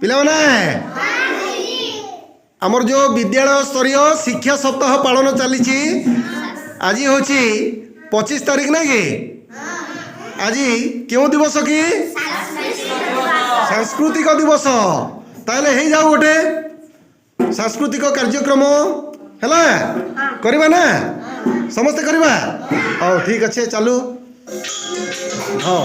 ପିଲାମାନେ ଆମର जो विद्यालय स्तरीय शिक्षा सप्ताह पालन चली आज हूँ 25 तारीख ना कि आज क्यों दिवस कि सांस्कृतिक दिवस ताले हे जाऊ गोटे सांस्कृतिक कार्यक्रम है करवा ना समस्ते करवा हाँ ठीक अच्छे चालू हाँ